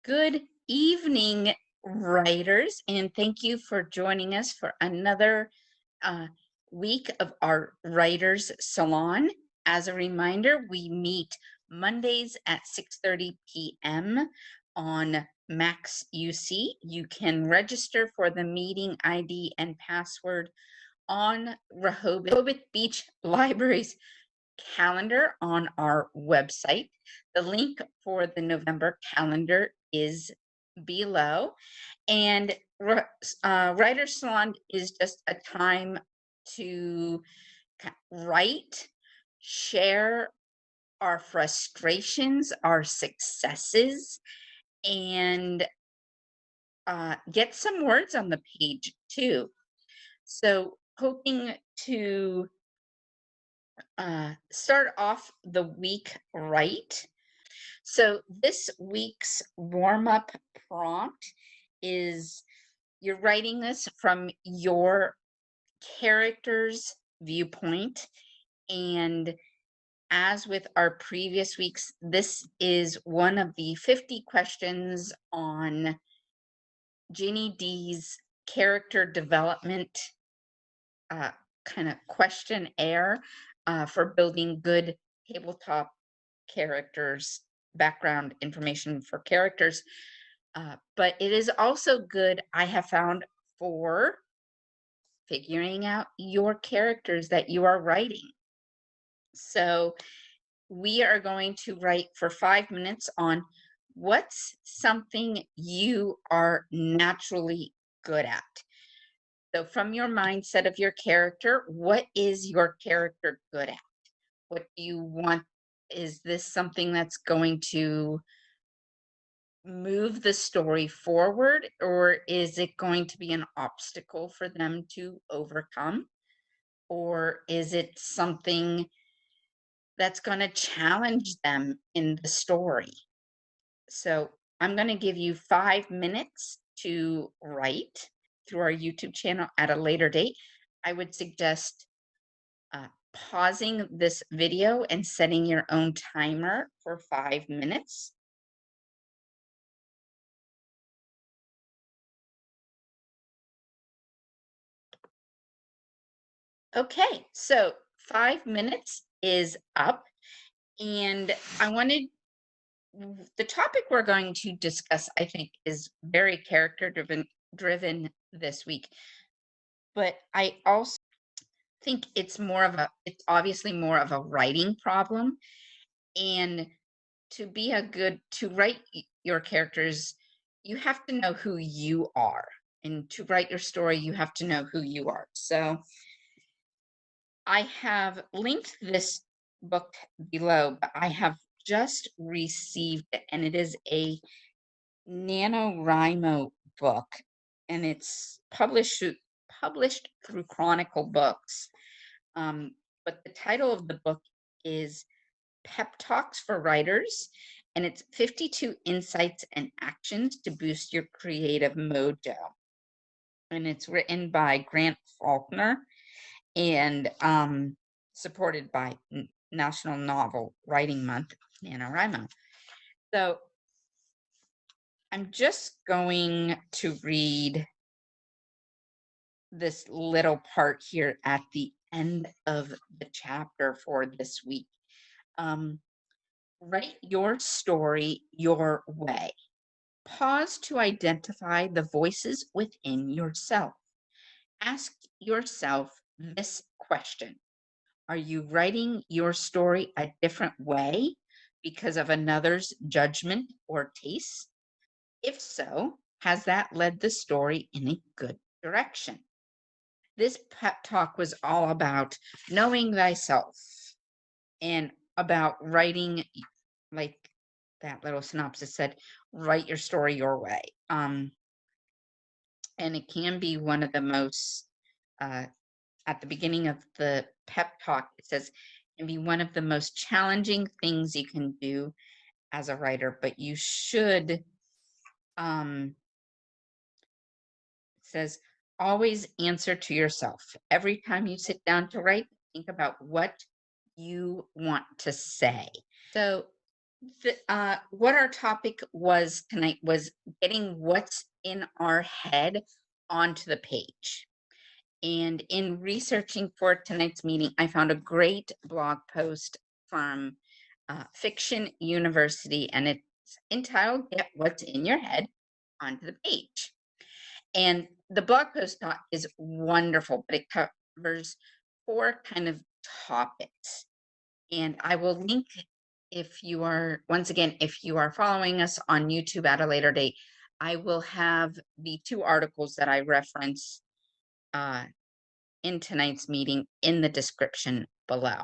Good evening, writers, and thank you for joining us for another uh, week of our Writers Salon. As a reminder, we meet Mondays at 6:30 p.m. on Max UC. You can register for the meeting ID and password on Rehoboth Beach Library's calendar on our website. The link for the November calendar is below. And Writer's Salon is just a time to write, share our frustrations, our successes, and get some words on the page too. So, hoping to start off the week right. So this week's warm-up prompt is you're writing this from your character's viewpoint. And as with our previous weeks, this is one of the 50 questions on Ginny D's character development kind of questionnaire for building good tabletop characters, background information for characters. But it is also good, I have found, for figuring out your characters that you are writing. So we are going to write for 5 minutes on what's something you are naturally good at. So from your mindset of your character, what is your character good at? What do you want? Is this something that's going to move the story forward, or is it going to be an obstacle for them to overcome? Or is it something that's going to challenge them in the story? So I'm going to give you 5 minutes to write through our YouTube channel at a later date. I would suggest pausing this video and setting your own timer for 5 minutes. Okay, so 5 minutes is up, and I wanted the topic we're going to discuss, I think, is very character driven this week. But I also think it's obviously more of a writing problem. And to write your characters, you have to know who you are. And to write your story, you have to know who you are. So I have linked this book below, but I have just received it, and it is a NaNoWriMo book, and it's published through Chronicle Books. But the title of the book is Pep Talks for Writers, and it's 52 insights and actions to boost your creative mojo. And it's written by Grant Faulkner and supported by National Novel Writing Month, NaNoWriMo. So I'm just going to read this little part here at the end of the chapter for this week. Write your story your way. Pause to identify the voices within yourself. Ask yourself this question: are you writing your story a different way because of another's judgment or taste? If so, has that led the story in a good direction? This pep talk was all about knowing thyself and about writing, like that little synopsis said, write your story your way. And it can be one of the most, at the beginning of the pep talk, it says, can be one of the most challenging things you can do as a writer, but you should, it says, always answer to yourself. Every time you sit down to write, think about what you want to say. So What our topic was tonight was getting what's in our head onto the page. And in researching for tonight's meeting, I found a great blog post from Fiction University, and it's entitled Get What's in Your Head onto the Page. And the blog post is wonderful, but it covers 4 kind of topics. And I will link, if you are, once again, if you are following us on YouTube at a later date, I will have the 2 articles that I reference in tonight's meeting in the description below.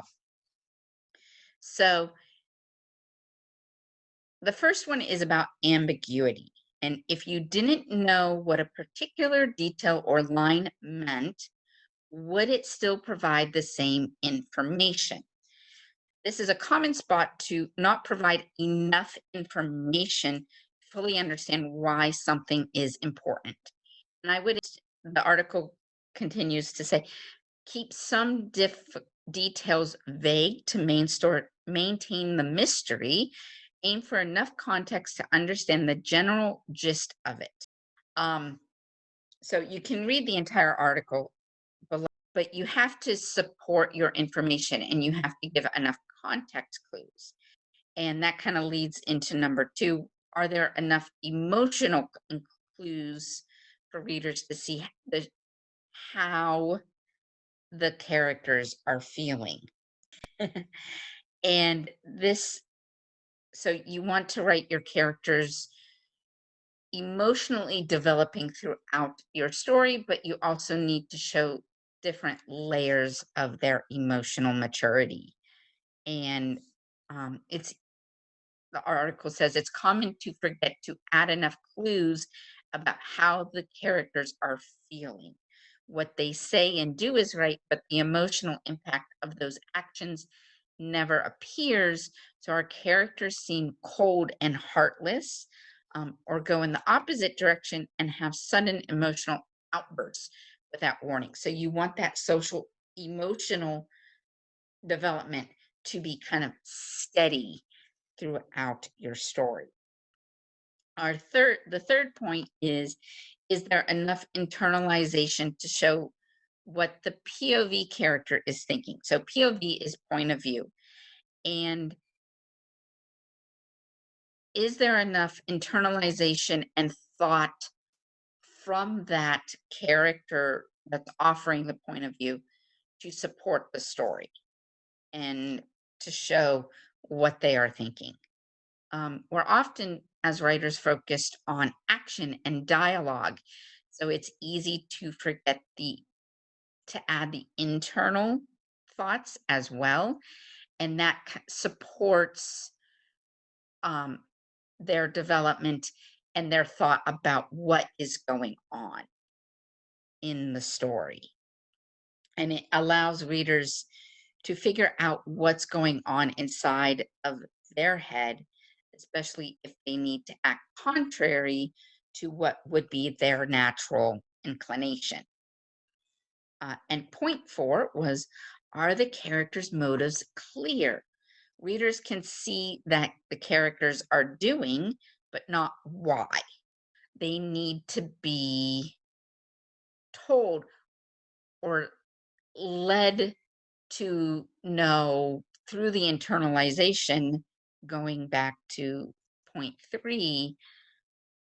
So the first one is about ambiguity. And if you didn't know what a particular detail or line meant, would it still provide the same information? This is a common spot to not provide enough information to fully understand why something is important. And the article continues to say, keep some details vague to maintain the mystery. Aim for enough context to understand the general gist of it. So you can read the entire article below, but you have to support your information and you have to give enough context clues. And that kind of leads into number 2. Are there enough emotional clues for readers to see how the characters are feeling? And so you want to write your characters emotionally developing throughout your story, but you also need to show different layers of their emotional maturity. And the article says it's common to forget to add enough clues about how the characters are feeling. What they say and do is right, but the emotional impact of those actions never appears. So our characters seem cold and heartless, or go in the opposite direction and have sudden emotional outbursts without warning. So you want that social emotional development to be kind of steady throughout your story. The third point is there enough internalization to show what the POV character is thinking? So POV is point of view. And is there enough internalization and thought from that character that's offering the point of view to support the story and to show what they are thinking? We're often, as writers, focused on action and dialogue, so it's easy to forget to add the internal thoughts as well, and that supports their development and their thought about what is going on in the story. And it allows readers to figure out what's going on inside of their head, especially if they need to act contrary to what would be their natural inclination. And point 4 was, are the characters' motives clear? Readers can see that the characters are doing, but not why. They need to be told or led to know through the internalization, going back to point 3,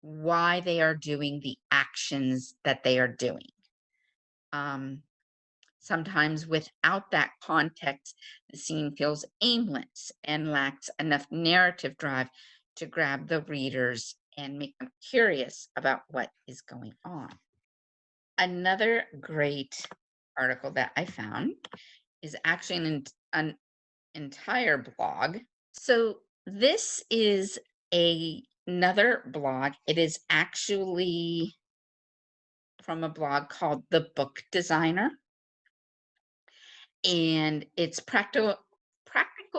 why they are doing the actions that they are doing. Sometimes without that context, the scene feels aimless and lacks enough narrative drive to grab the readers and make them curious about what is going on. Another great article that I found is actually an entire blog. So this is another blog. It is actually from a blog called The Book Designer. And it's practical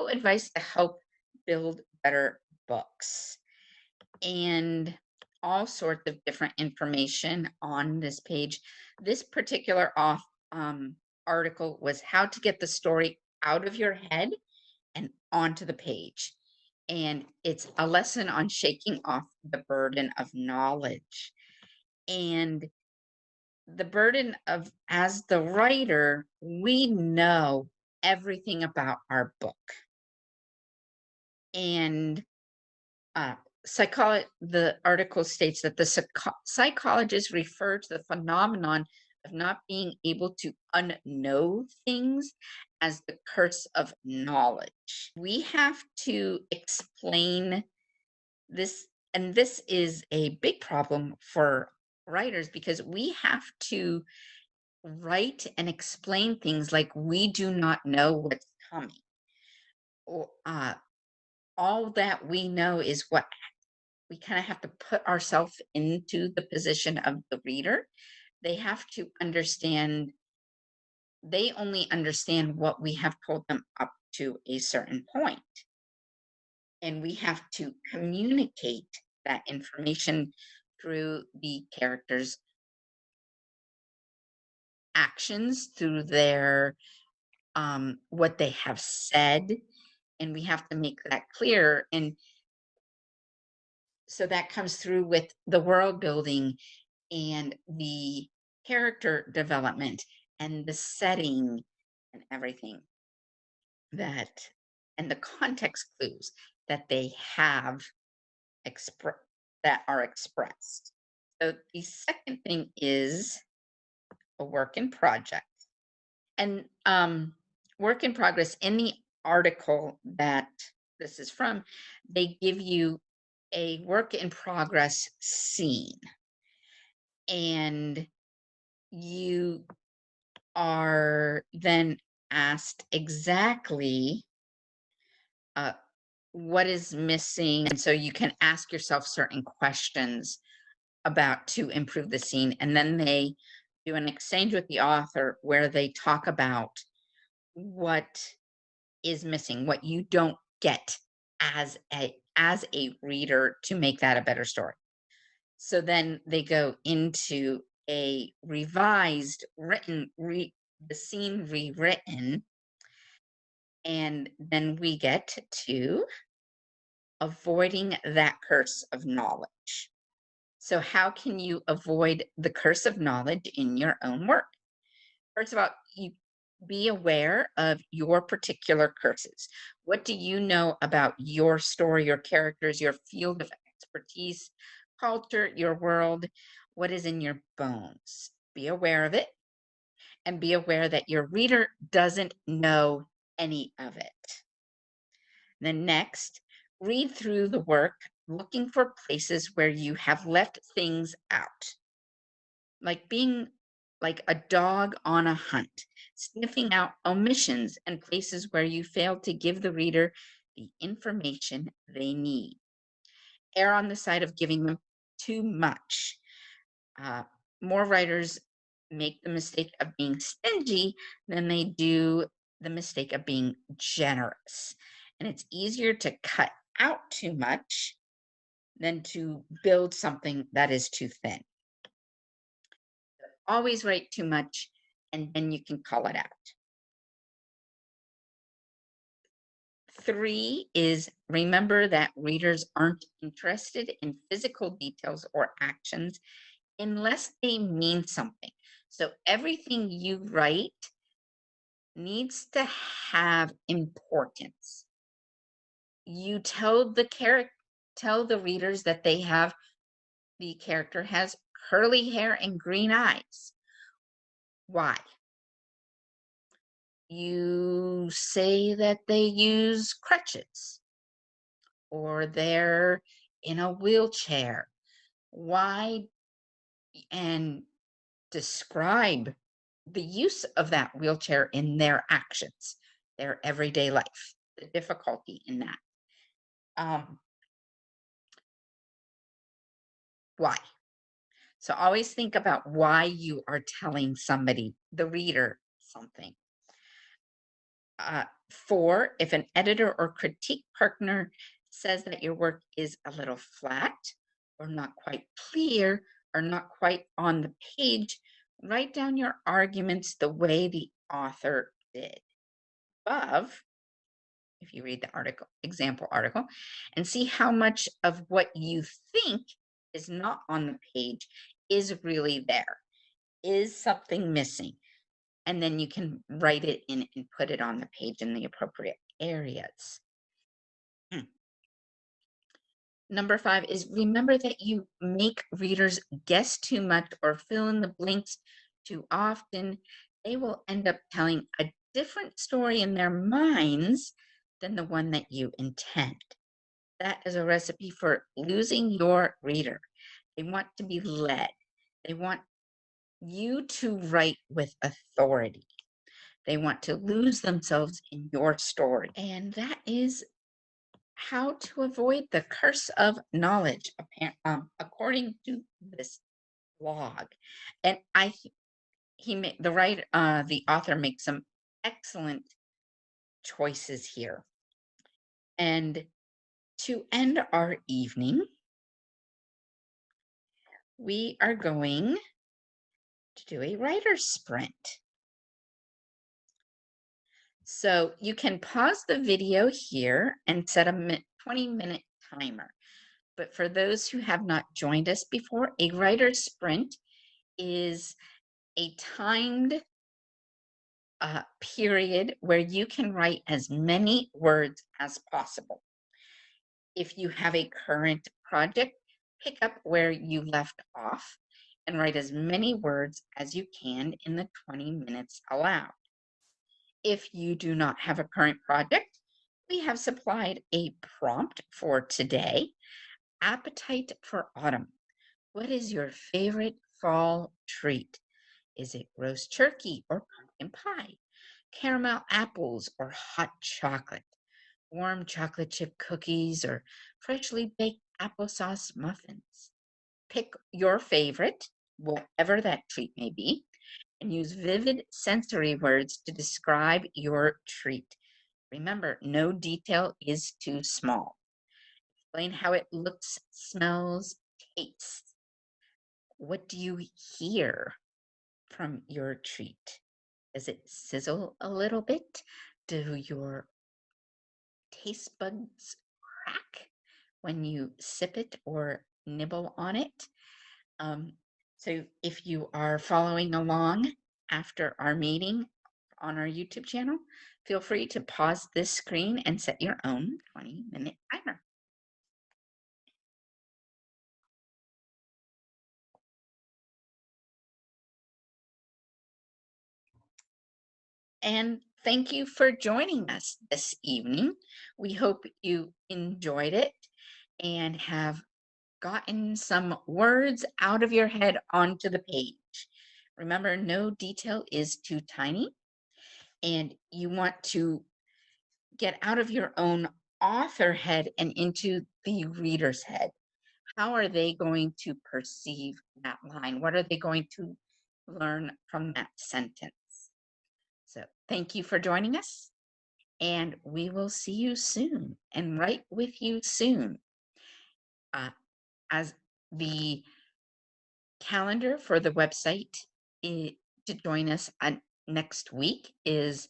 advice to help build better books, and all sorts of different information on this page. This particular article was how to get the story out of your head and onto the page. And it's a lesson on shaking off the burden of knowledge. And the burden of, as the writer, we know everything about our book. And the article states that the psychologists refer to the phenomenon of not being able to unknow things as the curse of knowledge. We have to explain this, and this is a big problem for writers because we have to write and explain things like we do not know what's coming. Or, all that we know is what we kind of have to put ourselves into the position of the reader. They have to understand, they only understand what we have told them up to a certain point. And we have to communicate that information through the characters' actions, through their what they have said, and we have to make that clear. And so that comes through with the world building and the character development and the setting and everything that, and the context clues that they have that are expressed. So the second thing is a work in project. And work in progress, in the article that this is from, they give you a work in progress scene. And you are then asked exactly uh, what is missing. And so you can ask yourself certain questions about to improve the scene. And then they do an exchange with the author where they talk about what is missing, what you don't get as a reader to make that a better story. So then they go into a revised written the scene rewritten, and then we get to avoiding that curse of knowledge. So how can you avoid the curse of knowledge in your own work? First of all, you be aware of your particular curses. What do you know about your story, your characters, your field of expertise, culture, your world? What is in your bones? Be aware of it, and be aware that your reader doesn't know any of it. Then next, read through the work looking for places where you have left things out, like being like a dog on a hunt, sniffing out omissions and places where you failed to give the reader the information they need. Err on the side of giving them too much. Uh, More writers make the mistake of being stingy than they do the mistake of being generous. And it's easier to cut out too much than to build something that is too thin. Always write too much, and then you can call it out. 3 is remember that readers aren't interested in physical details or actions unless they mean something. So everything you write needs to have importance. You tell the readers that the character has curly hair and green eyes. Why? You say that they use crutches or they're in a wheelchair. Why? And describe the use of that wheelchair in their actions, their everyday life, the difficulty in that. Why? So always think about why you are telling somebody, the reader, something. 4, if an editor or critique partner says that your work is a little flat or not quite clear or not quite on the page, write down your arguments the way the author did above. if you read the article, example article, and see how much of what you think is not on the page is really there. Is something missing? And then you can write it in and put it on the page in the appropriate areas. Number 5 is remember that you make readers guess too much or fill in the blanks too often. They will end up telling a different story in their minds than the one that you intend. That is a recipe for losing your reader. They want to be led. They want you to write with authority. They want to lose themselves in your story. And that is how to avoid the curse of knowledge, according to this blog. And the author makes some excellent choices here. And to end our evening, we are going to do a writer's sprint. So you can pause the video here and set a 20-minute timer. But for those who have not joined us before, a writer's sprint is a timed period where you can write as many words as possible. If you have a current project, pick up where you left off and write as many words as you can in the 20 minutes allowed. If you do not have a current project, we have supplied a prompt for today. Appetite for autumn. What is your favorite fall treat? Is it roast turkey or pumpkin pie? Caramel apples or hot chocolate? Warm chocolate chip cookies or freshly baked applesauce muffins? Pick your favorite, whatever that treat may be, and use vivid sensory words to describe your treat. Remember, no detail is too small. Explain how it looks, smells, tastes. What do you hear from your treat? Does it sizzle a little bit? Do your taste buds crack when you sip it or nibble on it? So if you are following along after our meeting on our YouTube channel, feel free to pause this screen and set your own 20-minute timer. And thank you for joining us this evening. We hope you enjoyed it and have gotten some words out of your head onto the page. Remember, no detail is too tiny, and you want to get out of your own author head and into the reader's head. How are they going to perceive that line? What are they going to learn from that sentence? So thank you for joining us, and we will see you soon and write with you soon. As the calendar for the website to join us next week is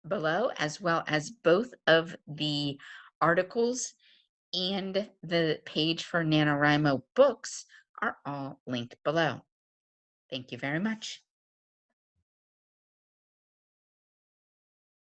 below, as well as both of the articles and the page for NaNoWriMo books are all linked below. Thank you very much.